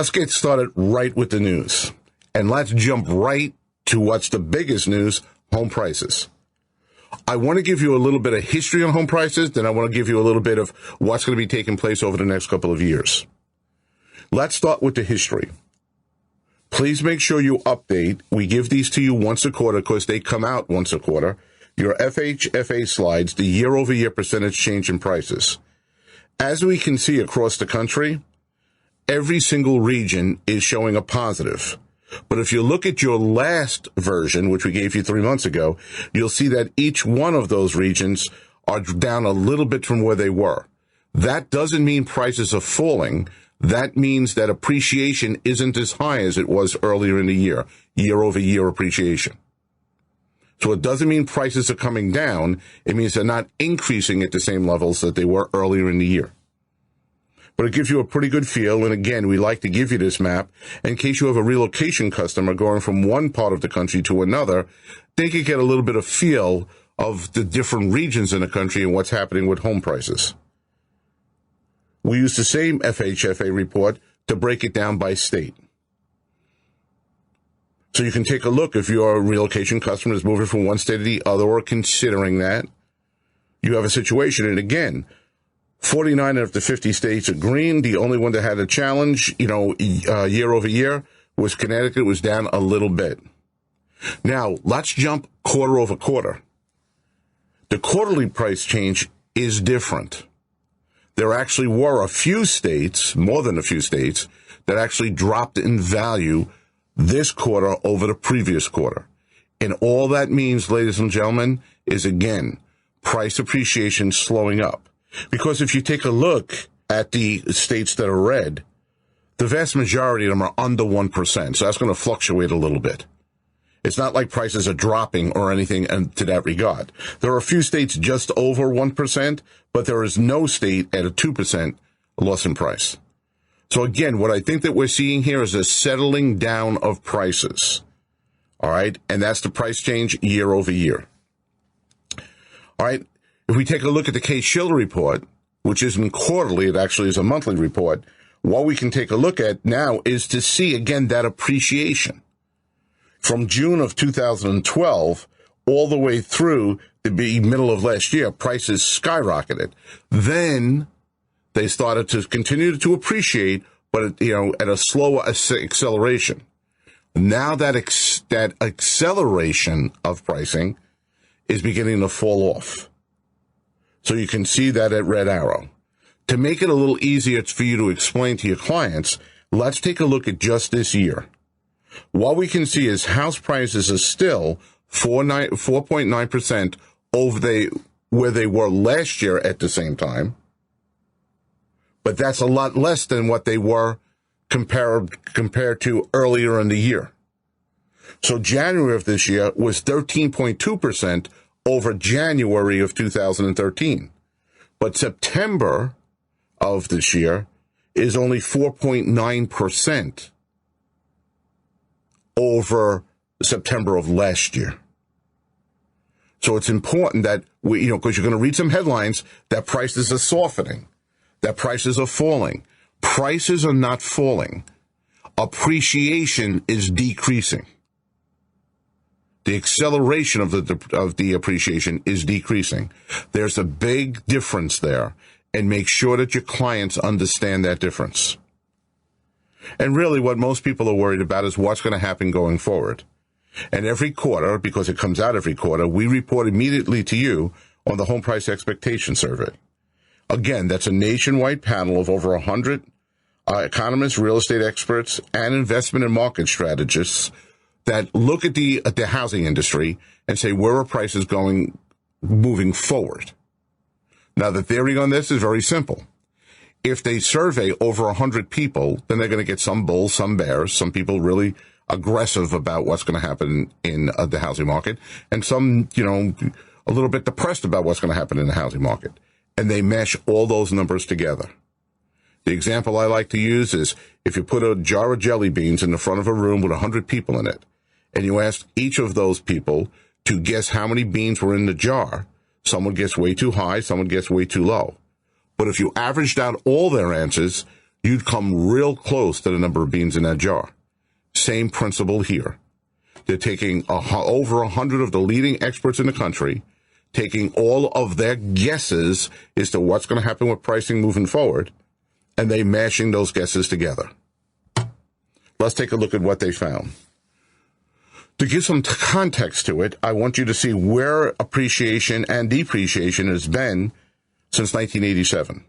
Let's get started right with the news. And let's jump right to what's the biggest news, home prices. I want to give you a little bit of history on home prices, then I want to give you a little bit of what's going to be taking place over the next couple of years. Let's start with the history. Please make sure you update. We give these to you once a quarter because they come out once a quarter. Your FHFA slides, the year-over-year percentage change in prices. As we can see across the country, every single region is showing a positive. But if you look at your last version, which we gave you 3 months ago, you'll see that each one of those regions are down a little bit from where they were. That doesn't mean prices are falling. That means that appreciation isn't as high as it was earlier in the year, year-over-year appreciation. So it doesn't mean prices are coming down. It means they're not increasing at the same levels that they were earlier in the year. But it gives you a pretty good feel. And again, we like to give you this map in case you have a relocation customer going from one part of the country to another. They can get a little bit of feel of the different regions in the country and what's happening with home prices. We use the same FHFA report to break it down by state. So you can take a look if your relocation customer is moving from one state to the other or considering that. You have a situation, and again, 49 of the 50 states are green. The only one that had a challenge, year over year was Connecticut. It was down a little bit. Now, let's jump quarter over quarter. The quarterly price change is different. There actually were a few states, more than a few states, that actually dropped in value this quarter over the previous quarter. And all that means, ladies and gentlemen, is, again, price appreciation slowing up. Because if you take a look at the states that are red, the vast majority of them are under 1%. So that's going to fluctuate a little bit. It's not like prices are dropping or anything to that regard. There are a few states just over 1%, but there is no state at a 2% loss in price. So again, what I think that we're seeing here is a settling down of prices. All right. And that's the price change year over year. All right. If we take a look at the Case-Shiller report, which isn't quarterly, it actually is a monthly report, what we can take a look at now is to see, again, that appreciation. From June of 2012 all the way through the middle of last year, prices skyrocketed. Then they started to continue to appreciate, but at a slower acceleration. Now that acceleration of pricing is beginning to fall off. So you can see that at red arrow. To make it a little easier for you to explain to your clients, let's take a look at just this year. What we can see is house prices are still 4.9% over where they were last year at the same time. But that's a lot less than what they were compared to earlier in the year. So January of this year was 13.2% over January of 2013. But September of this year is only 4.9% over September of last year. So it's important that because you're going to read some headlines that prices are softening, that prices are falling. Prices are not falling. Appreciation is decreasing. The acceleration of the appreciation is decreasing. There's a big difference there, and make sure that your clients understand that difference. And really what most people are worried about is what's going to happen going forward. And every quarter, because it comes out every quarter, we report immediately to you on the Home Price Expectation Survey. Again, that's a nationwide panel of over 100 economists, real estate experts, and investment and market strategists that look at the housing industry and say, where are prices going moving forward? Now, the theory on this is very simple. If they survey over 100 people, then they're going to get some bulls, some bears, some people really aggressive about what's going to happen in the housing market, and some, a little bit depressed about what's going to happen in the housing market. And they mesh all those numbers together. The example I like to use is if you put a jar of jelly beans in the front of a room with 100 people in it, and you ask each of those people to guess how many beans were in the jar, someone gets way too high, someone gets way too low. But if you averaged out all their answers, you'd come real close to the number of beans in that jar. Same principle here. They're taking over 100 of the leading experts in the country, taking all of their guesses as to what's going to happen with pricing moving forward, and they mashing those guesses together. Let's take a look at what they found. To give some context to it, I want you to see where appreciation and depreciation has been since 1987.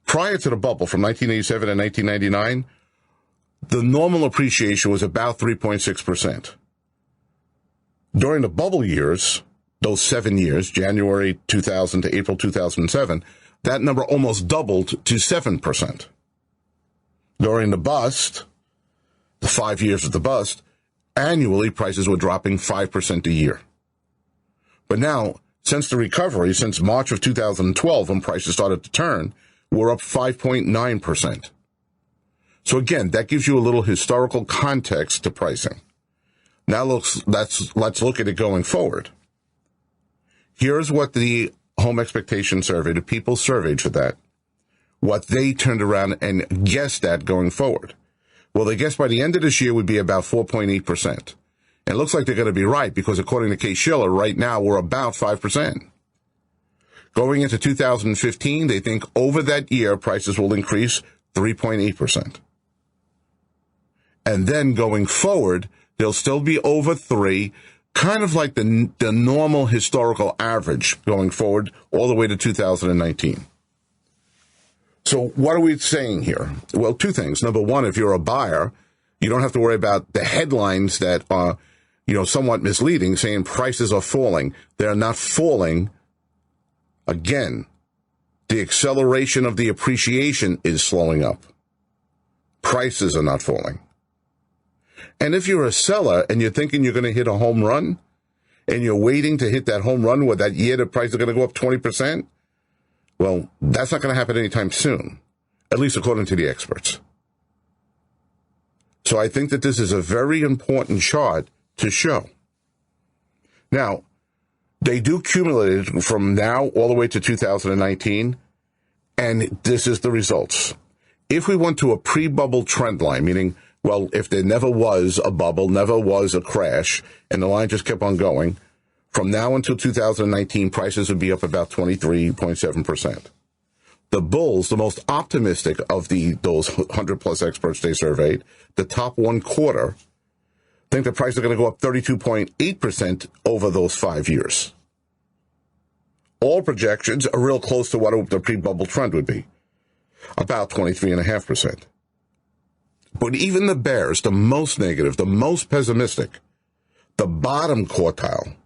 Prior to the bubble from 1987 and 1999, the normal appreciation was about 3.6%. During the bubble years, those 7 years, January 2000 to April 2007, that number almost doubled to 7%. During the bust, the 5 years of the bust, annually prices were dropping 5% a year. But now, since the recovery, since March of 2012, when prices started to turn, we're up 5.9%. So again, that gives you a little historical context to pricing. Now let's look at it going forward. Here's what the home expectation survey, the people surveyed for that, what they turned around and guessed at going forward. Well, they guessed by the end of this year would be about 4.8%. And it looks like they're going to be right because according to Case Shiller, right now we're about 5%. Going into 2015, they think over that year prices will increase 3.8%. And then going forward, they'll still be over 3, kind of like the normal historical average going forward all the way to 2019. So what are we saying here? Well, two things. Number one, if you're a buyer, you don't have to worry about the headlines that are, somewhat misleading, saying prices are falling. They're not falling. Again, the acceleration of the appreciation is slowing up. Prices are not falling. And if you're a seller and you're thinking you're going to hit a home run and you're waiting to hit that home run where that year the price is going to go up 20%, well, that's not going to happen anytime soon, at least according to the experts. So I think that this is a very important chart to show. Now, they do cumulate it from now all the way to 2019, and this is the results. If we went to a pre-bubble trend line, meaning, well, if there never was a bubble, never was a crash, and the line just kept on going, from now until 2019, prices would be up about 23.7%. The bulls, the most optimistic of those 100-plus experts they surveyed, the top one quarter, think the prices are going to go up 32.8% over those 5 years. All projections are real close to what the pre-bubble trend would be, about 23.5%. But even the bears, the most negative, the most pessimistic, the bottom quartile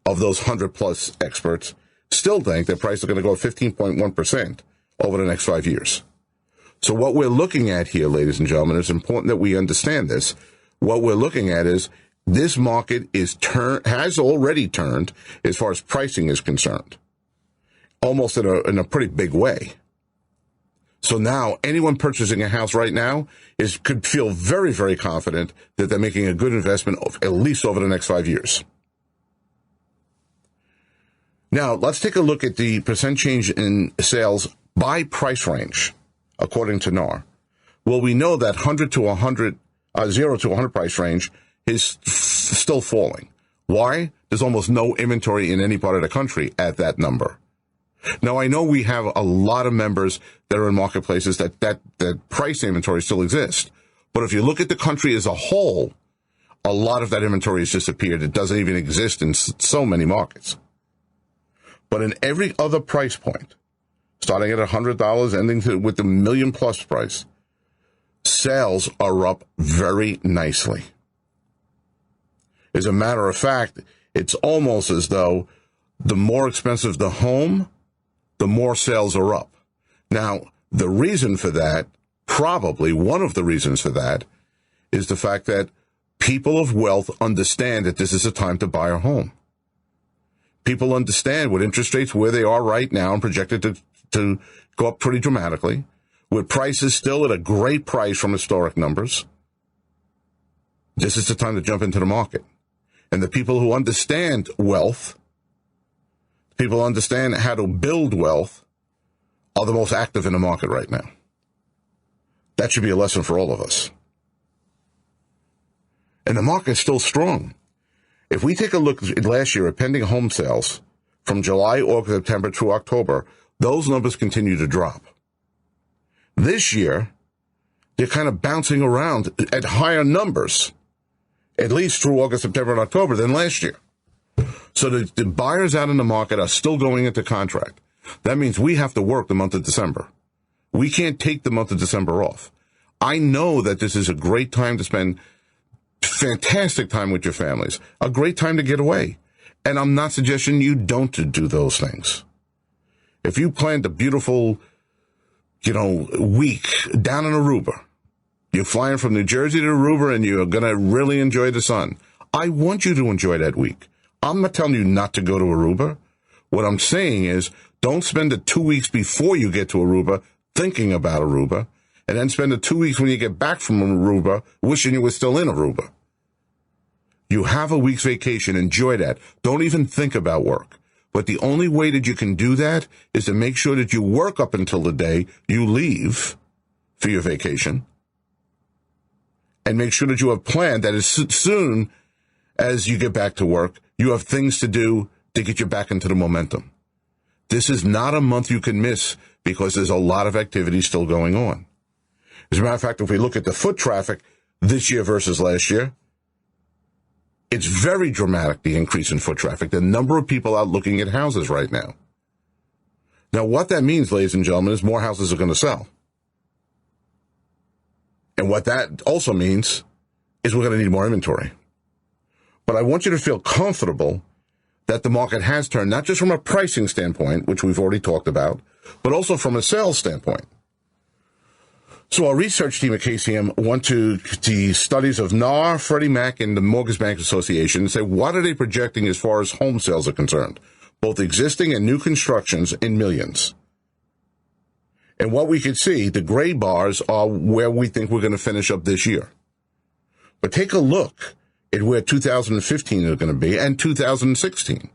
of those 100-plus experts still think that prices are going to go up 15.1% over the next 5 years. So what we're looking at here, ladies and gentlemen, it's important that we understand this. What we're looking at is this market has already turned as far as pricing is concerned, almost in a pretty big way. So now anyone purchasing a house right now could feel very, very confident that they're making a good investment at least over the next 5 years. Now, let's take a look at the percent change in sales by price range, according to NAR. Well, we know that 0 to 100 price range is still falling. Why? There's almost no inventory in any part of the country at that number. Now, I know we have a lot of members that are in marketplaces that price inventory still exists. But if you look at the country as a whole, a lot of that inventory has disappeared. It doesn't even exist in so many markets. But in every other price point, starting at $100, ending with the $1 million plus price, sales are up very nicely. As a matter of fact, it's almost as though the more expensive the home, the more sales are up. Now, the reason for that, probably one of the reasons for that, is the fact that people of wealth understand that this is a time to buy a home. People understand with interest rates where they are right now and projected to go up pretty dramatically, with prices still at a great price from historic numbers. This is the time to jump into the market. And the people who understand wealth, people who understand how to build wealth, are the most active in the market right now. That should be a lesson for all of us. And the market's still strong. If we take a look at last year at pending home sales from July, August, September through October, those numbers continue to drop. This year, they're kind of bouncing around at higher numbers, at least through August, September, and October than last year. So the buyers out in the market are still going into contract. That means we have to work the month of December. We can't take the month of December off. I know that this is a great time to spend fantastic time with your families, a great time to get away. And I'm not suggesting you don't do those things. If you planned a beautiful, week down in Aruba, you're flying from New Jersey to Aruba and you're going to really enjoy the sun. I want you to enjoy that week. I'm not telling you not to go to Aruba. What I'm saying is don't spend the 2 weeks before you get to Aruba thinking about Aruba, and then spend the 2 weeks when you get back from Aruba wishing you were still in Aruba. You have a week's vacation. Enjoy that. Don't even think about work. But the only way that you can do that is to make sure that you work up until the day you leave for your vacation, and make sure that you have planned that as soon as you get back to work, you have things to do to get you back into the momentum. This is not a month you can miss because there's a lot of activity still going on. As a matter of fact, if we look at the foot traffic this year versus last year, it's very dramatic, the increase in foot traffic, the number of people out looking at houses right now. Now, what that means, ladies and gentlemen, is more houses are going to sell. And what that also means is we're going to need more inventory. But I want you to feel comfortable that the market has turned, not just from a pricing standpoint, which we've already talked about, but also from a sales standpoint. So our research team at KCM went to the studies of NAR, Freddie Mac, and the Mortgage Bankers Association and say, what are they projecting as far as home sales are concerned, both existing and new constructions, in millions? And what we could see, the gray bars are where we think we're going to finish up this year. But take a look at where 2015 is going to be and 2016.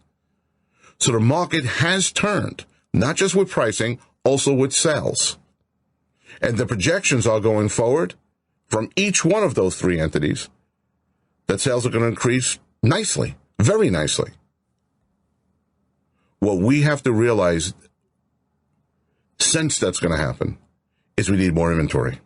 So the market has turned, not just with pricing, also with sales. And the projections are going forward from each one of those three entities that sales are going to increase nicely, very nicely. What we have to realize, since that's going to happen, is we need more inventory.